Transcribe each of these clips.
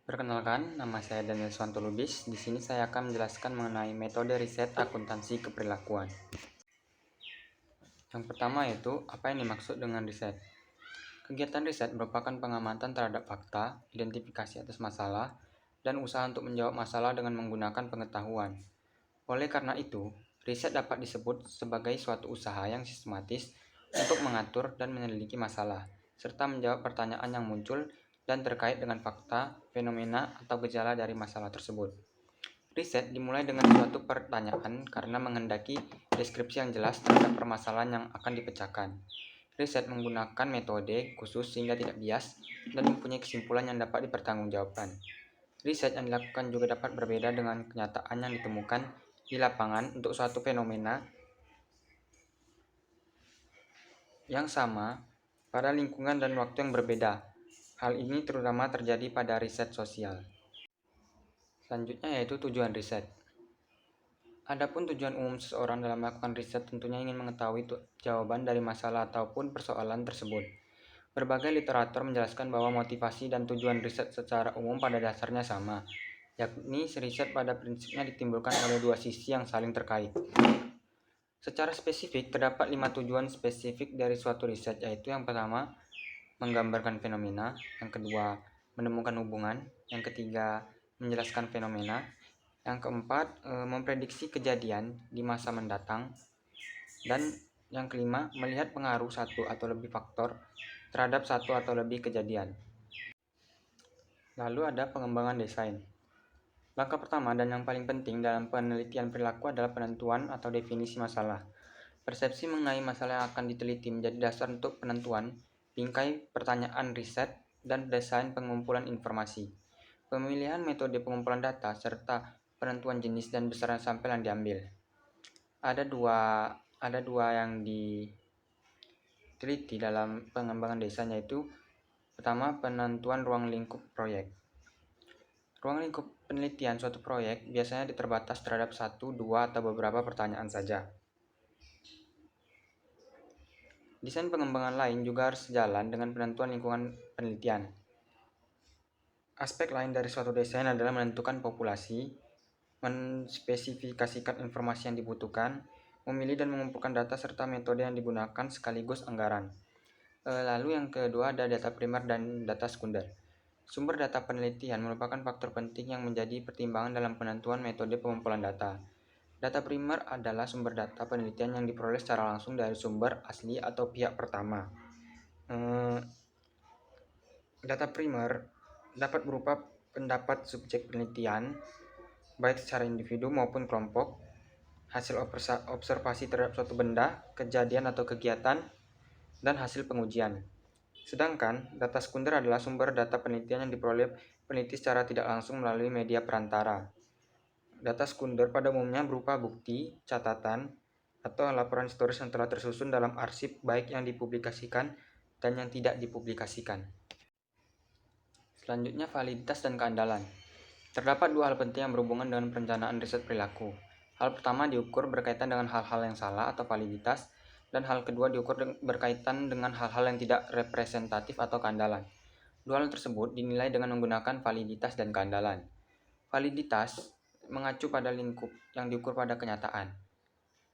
Perkenalkan, nama saya Daniel Swanto Lubis. Di sini saya akan menjelaskan mengenai metode riset akuntansi keperlakuan. Yang pertama yaitu, apa yang dimaksud dengan riset? Kegiatan riset merupakan pengamatan terhadap fakta, identifikasi atas masalah, dan usaha untuk menjawab masalah dengan menggunakan pengetahuan. Oleh karena itu, riset dapat disebut sebagai suatu usaha yang sistematis untuk mengatur dan menyelidiki masalah, serta menjawab pertanyaan yang muncul dan terkait dengan fakta, fenomena, atau gejala dari masalah tersebut. Riset dimulai dengan suatu pertanyaan karena menghendaki deskripsi yang jelas terhadap permasalahan yang akan dipecahkan. Riset menggunakan metode khusus sehingga tidak bias dan mempunyai kesimpulan yang dapat dipertanggungjawabkan. Riset yang dilakukan juga dapat berbeda dengan kenyataan yang ditemukan di lapangan untuk suatu fenomena yang sama pada lingkungan dan waktu yang berbeda. Hal ini terutama terjadi pada riset sosial. Selanjutnya yaitu tujuan riset. Adapun tujuan umum seseorang dalam melakukan riset tentunya ingin mengetahui jawaban dari masalah ataupun persoalan tersebut. Berbagai literatur menjelaskan bahwa motivasi dan tujuan riset secara umum pada dasarnya sama, yakni riset pada prinsipnya ditimbulkan oleh dua sisi yang saling terkait. Secara spesifik, terdapat 5 tujuan spesifik dari suatu riset, yaitu yang pertama, menggambarkan fenomena, yang kedua, menemukan hubungan, yang ketiga, menjelaskan fenomena, yang keempat, memprediksi kejadian di masa mendatang, dan yang kelima, melihat pengaruh satu atau lebih faktor terhadap satu atau lebih kejadian. Lalu ada pengembangan desain. Langkah pertama dan yang paling penting dalam penelitian perilaku adalah penentuan atau definisi masalah. Persepsi mengenai masalah yang akan diteliti menjadi dasar untuk penentuan bingkai pertanyaan riset dan desain pengumpulan informasi. Pemilihan metode pengumpulan data serta penentuan jenis dan besaran sampel yang diambil. Ada dua yang diteliti dalam pengembangan desain, yaitu pertama, penentuan ruang lingkup proyek. Ruang lingkup penelitian suatu proyek biasanya terbatas terhadap satu, dua, atau beberapa pertanyaan saja. Desain pengembangan lain juga harus sejalan dengan penentuan lingkungan penelitian. Aspek lain dari suatu desain adalah menentukan populasi, menspesifikasikan informasi yang dibutuhkan, memilih dan mengumpulkan data serta metode yang digunakan sekaligus anggaran. Lalu yang kedua ada data primer dan data sekunder. Sumber data penelitian merupakan faktor penting yang menjadi pertimbangan dalam penentuan metode pengumpulan data. Data primer adalah sumber data penelitian yang diperoleh secara langsung dari sumber asli atau pihak pertama. Data primer dapat berupa pendapat subjek penelitian, baik secara individu maupun kelompok, hasil observasi terhadap suatu benda, kejadian atau kegiatan, dan hasil pengujian. Sedangkan data sekunder adalah sumber data penelitian yang diperoleh peneliti secara tidak langsung melalui media perantara. Data sekunder pada umumnya berupa bukti, catatan, atau laporan historis yang telah tersusun dalam arsip baik yang dipublikasikan dan yang tidak dipublikasikan. Selanjutnya, validitas dan keandalan. Terdapat dua hal penting yang berhubungan dengan perencanaan riset perilaku. Hal pertama diukur berkaitan dengan hal-hal yang salah atau validitas, dan hal kedua diukur berkaitan dengan hal-hal yang tidak representatif atau keandalan. Dua hal tersebut dinilai dengan menggunakan validitas dan keandalan. Validitas mengacu pada lingkup yang diukur pada kenyataan.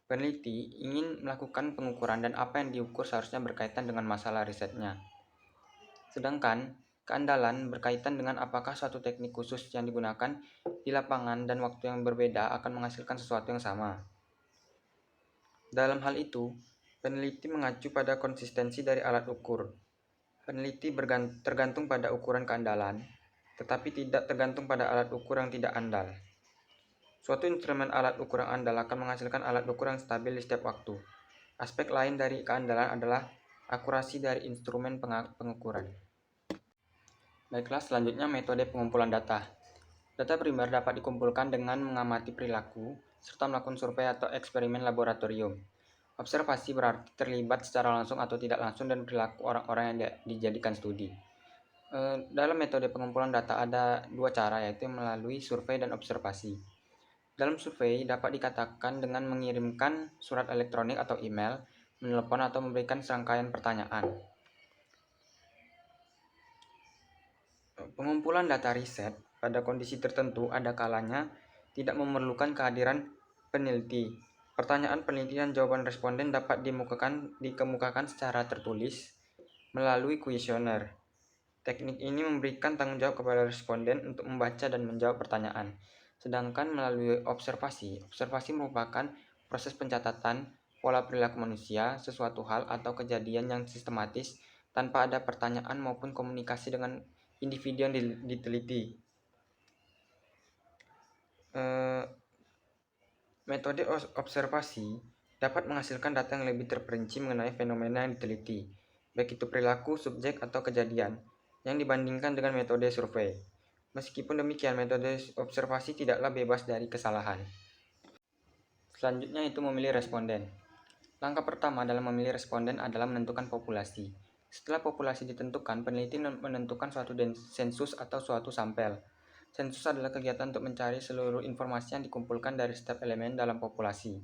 Peneliti ingin melakukan pengukuran dan apa yang diukur seharusnya berkaitan dengan masalah risetnya. Sedangkan keandalan berkaitan dengan apakah suatu teknik khusus yang digunakan di lapangan dan waktu yang berbeda akan menghasilkan sesuatu yang sama. Dalam hal itu, peneliti mengacu pada konsistensi dari alat ukur. Peneliti tergantung pada ukuran keandalan, tetapi tidak tergantung pada alat ukur yang tidak andal. Suatu instrumen alat ukur yang andal akan menghasilkan alat ukur yang stabil di setiap waktu. Aspek lain dari keandalan adalah akurasi dari instrumen pengukuran. Baiklah, selanjutnya metode pengumpulan data. Data primer dapat dikumpulkan dengan mengamati perilaku, serta melakukan survei atau eksperimen laboratorium. Observasi berarti terlibat secara langsung atau tidak langsung dan perilaku orang-orang yang dijadikan studi. Dalam metode pengumpulan data ada dua cara, yaitu melalui survei dan observasi. Dalam survei dapat dikatakan dengan mengirimkan surat elektronik atau email, menelepon atau memberikan serangkaian pertanyaan. Pengumpulan data riset pada kondisi tertentu ada kalanya tidak memerlukan kehadiran peneliti. Pertanyaan peneliti dan jawaban responden dapat dikemukakan secara tertulis melalui kuesioner. Teknik ini memberikan tanggung jawab kepada responden untuk membaca dan menjawab pertanyaan. Sedangkan melalui observasi merupakan proses pencatatan pola perilaku manusia, sesuatu hal atau kejadian yang sistematis tanpa ada pertanyaan maupun komunikasi dengan individu yang diteliti. Metode observasi dapat menghasilkan data yang lebih terperinci mengenai fenomena yang diteliti, baik itu perilaku, subjek, atau kejadian, yang dibandingkan dengan metode survei. Meskipun demikian, metode observasi tidaklah bebas dari kesalahan. Selanjutnya itu memilih responden. Langkah pertama dalam memilih responden adalah menentukan populasi. Setelah populasi ditentukan, peneliti menentukan suatu sensus atau suatu sampel. Sensus adalah kegiatan untuk mencari seluruh informasi yang dikumpulkan dari setiap elemen dalam populasi.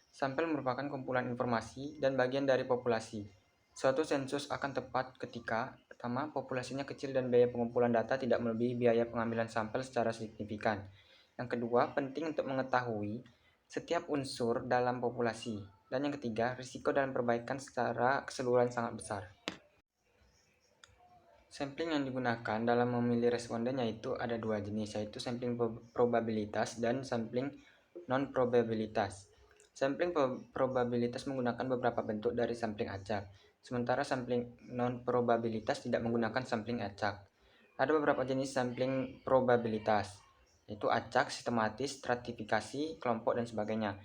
Sampel merupakan kumpulan informasi dan bagian dari populasi. Suatu sensus akan tepat ketika, pertama, populasinya kecil dan biaya pengumpulan data tidak melebihi biaya pengambilan sampel secara signifikan. Yang kedua, penting untuk mengetahui setiap unsur dalam populasi. Dan yang ketiga, risiko dalam perbaikan secara keseluruhan sangat besar. Sampling yang digunakan dalam memilih responden yaitu ada dua jenis, yaitu sampling probabilitas dan sampling non-probabilitas. Sampling probabilitas menggunakan beberapa bentuk dari sampling acak, sementara sampling non-probabilitas tidak menggunakan sampling acak. Ada beberapa jenis sampling probabilitas, yaitu acak, sistematis, stratifikasi, kelompok, dan sebagainya.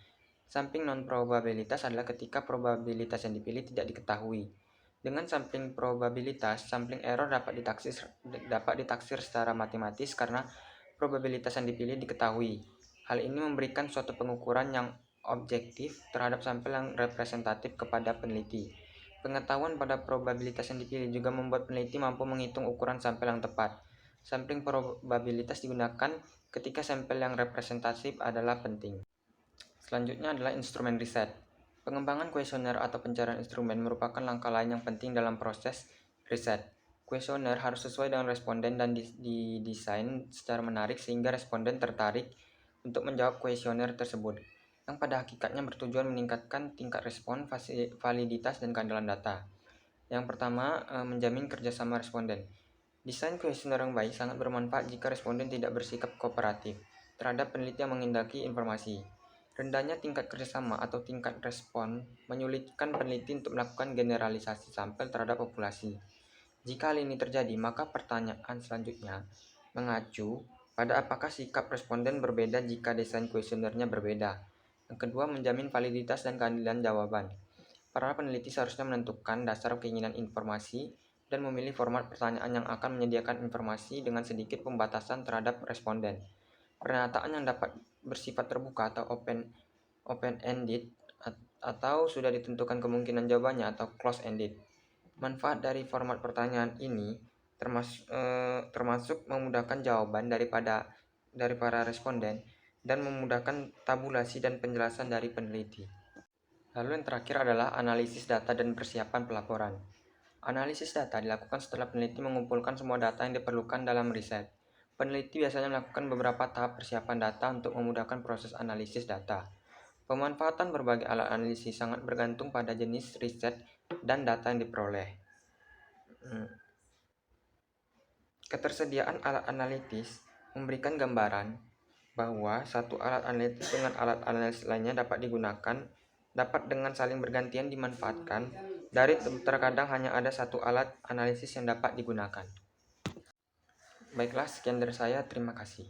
Sampling non-probabilitas adalah ketika probabilitas yang dipilih tidak diketahui. Dengan sampling probabilitas, sampling error dapat ditaksir secara matematis karena probabilitas yang dipilih diketahui. Hal ini memberikan suatu pengukuran yang objektif terhadap sampel yang representatif kepada peneliti. Pengetahuan pada probabilitas yang dipilih juga membuat peneliti mampu menghitung ukuran sampel yang tepat. Sampling probabilitas digunakan ketika sampel yang representatif adalah penting. Selanjutnya adalah instrumen riset. Pengembangan kuesioner atau pencarian instrumen merupakan langkah lain yang penting dalam proses riset. Kuesioner harus sesuai dengan responden dan didesain secara menarik sehingga responden tertarik untuk menjawab kuesioner tersebut, yang pada hakikatnya bertujuan meningkatkan tingkat respon, validitas, dan keandalan data. Yang pertama, menjamin kerjasama responden. Desain kuesioner yang baik sangat bermanfaat jika responden tidak bersikap kooperatif terhadap peneliti yang menghendaki informasi. Rendahnya tingkat kerjasama atau tingkat respon menyulitkan peneliti untuk melakukan generalisasi sampel terhadap populasi. Jika hal ini terjadi, maka pertanyaan selanjutnya mengacu pada apakah sikap responden berbeda jika desain kuesionernya berbeda. Yang kedua, menjamin validitas dan keadilan jawaban. Para peneliti seharusnya menentukan dasar keinginan informasi dan memilih format pertanyaan yang akan menyediakan informasi dengan sedikit pembatasan terhadap responden. Pernyataan yang dapat bersifat terbuka atau open-ended atau sudah ditentukan kemungkinan jawabannya atau close-ended. Manfaat dari format pertanyaan ini termasuk memudahkan jawaban dari para responden dan memudahkan tabulasi dan penjelasan dari peneliti. Lalu yang terakhir adalah analisis data dan persiapan pelaporan. Analisis data dilakukan setelah peneliti mengumpulkan semua data yang diperlukan dalam riset. Peneliti biasanya melakukan beberapa tahap persiapan data untuk memudahkan proses analisis data. Pemanfaatan berbagai alat analisis sangat bergantung pada jenis riset dan data yang diperoleh. Ketersediaan alat analitis memberikan gambaran bahwa satu alat analitis dengan alat analisis lainnya dapat dengan saling bergantian dimanfaatkan, dari terkadang hanya ada satu alat analisis yang dapat digunakan. Baiklah, sekian dari saya. Terima kasih.